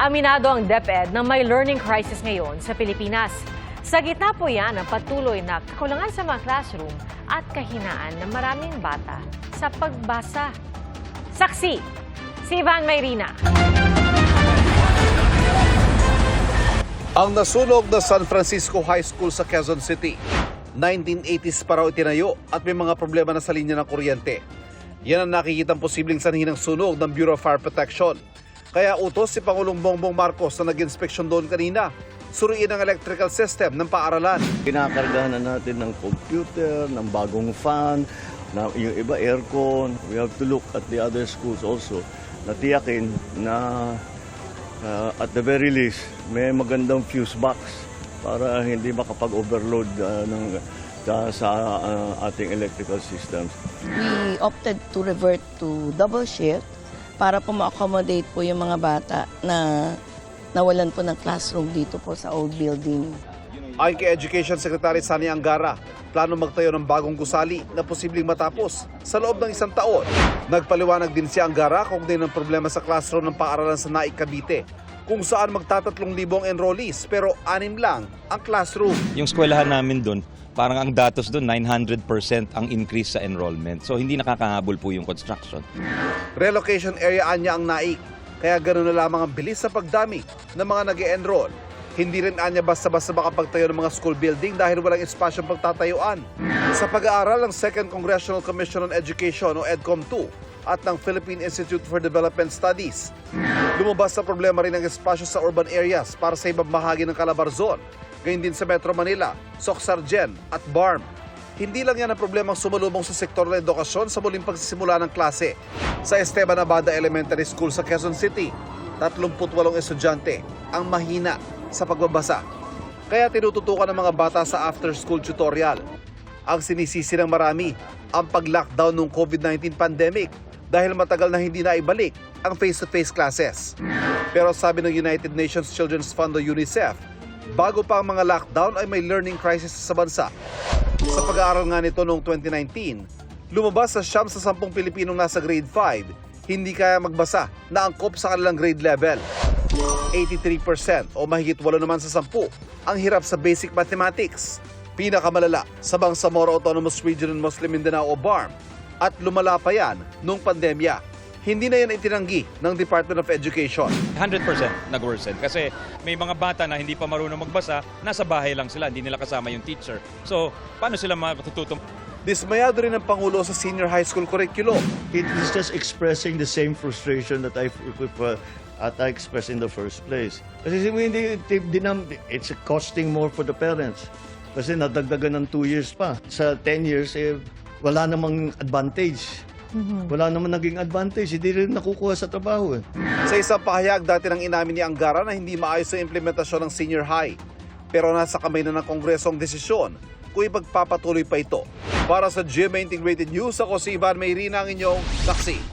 Aminado ang DepEd na may learning crisis ngayon sa Pilipinas. Sa gitna po yan ang patuloy na kakulangan sa mga classroom at kahinaan ng maraming bata sa pagbasa. Saksi, si Ivan Mayrina. Ang nasunog na San Francisco High School sa Quezon City. 1980s pa raw itinayo at may mga problema na sa linya ng kuryente. Yan ang nakikitang posibleng sanhi ng sunog ng Bureau of Fire Protection. Kaya utos si Pangulong Bongbong Marcos na nag-inspeksyon doon kanina. Suriin ang electrical system ng paaralan. Kinakargahan na natin ng computer, ng bagong fan, na yung iba aircon. We have to look at the other schools also. Natiyakin na at the very least may magandang fuse box para hindi makapag-overload sa ating electrical systems. We opted to revert to double shift para po ma-accommodate po yung mga bata na nawalan po ng classroom dito po sa old building. Ayon kay Education Secretary Sani Angara, plano magtayo ng bagong gusali na posibleng matapos sa loob ng 1 taon. Nagpaliwanag din si Angara kung din ang problema sa classroom ng paaralan sa Naik, Cavite, kung saan magta-3,000 enrollees pero 6 lang ang classroom. Yung eskwelahan namin doon, parang ang datos doon, 900% ang increase sa enrollment. So hindi nakakahabol po yung construction. Relocation area anya ang Naik, kaya ganoon na lamang ang bilis sa pagdami ng mga nag-e-enroll. Hindi rin anya basta-basta makapagtayo ng mga school building dahil walang espasyong pagtatayuan. Sa pag-aaral ng 2nd Congressional Commission on Education o EDCOM-2 at ng Philippine Institute for Development Studies, lumabas sa problema rin ang espasyo sa urban areas para sa ibang bahagi ng Calabarzon, gayon din sa Metro Manila, Soc-Sargen at BARM. Hindi lang yan ang problemang sumalubong sa sektor ng edukasyon sa muling pagsisimula ng klase. Sa Esteban Abada Elementary School sa Quezon City, 38 estudyante ang mahina sa pagbabasa. Kaya tinututukan ng mga bata sa after-school tutorial. Ang sinisisi ng marami, ang pag-lockdown ng COVID-19 pandemic dahil matagal na hindi na ibalik ang face-to-face classes. Pero sabi ng United Nations Children's Fund o UNICEF, bago pa ang mga lockdown ay may learning crisis sa bansa. Sa pag-aaral nga nito noong 2019, lumabas sa 9 sa 10 Pilipinong nasa grade 5, hindi kaya magbasa na angkop sa kanilang grade level. 83% o mahigit 8 naman sa 10 ang hirap sa basic mathematics. Pinakamalala sa Bangsamoro Autonomous Region ng Muslim Mindanao o BARM at lumala pa yan noong pandemya. Hindi na yan itinanggi ng Department of Education. 100% nag-worsen kasi may mga bata na hindi pa marunong magbasa, nasa bahay lang sila, hindi nila kasama yung teacher. So, paano sila matututo? Dismayado rin ang Pangulo sa senior high school curriculum. It is just expressing the same frustration that I expressed in the first place. Kasi it's costing more for the parents. Kasi nadagdagan ng 2 years pa. Sa 10 years, wala namang advantage. Wala naman naging advantage. Hindi rin nakukuha sa trabaho. Sa isang pahayag, dati nang inamin ni Angara na hindi maayos ang implementasyon ng senior high. Pero nasa kamay na ng Kongreso ang desisyon kung ipagpapatuloy pa ito. Para sa GMA Integrated News, ako si Ivan Mayrina, ang inyong saksi.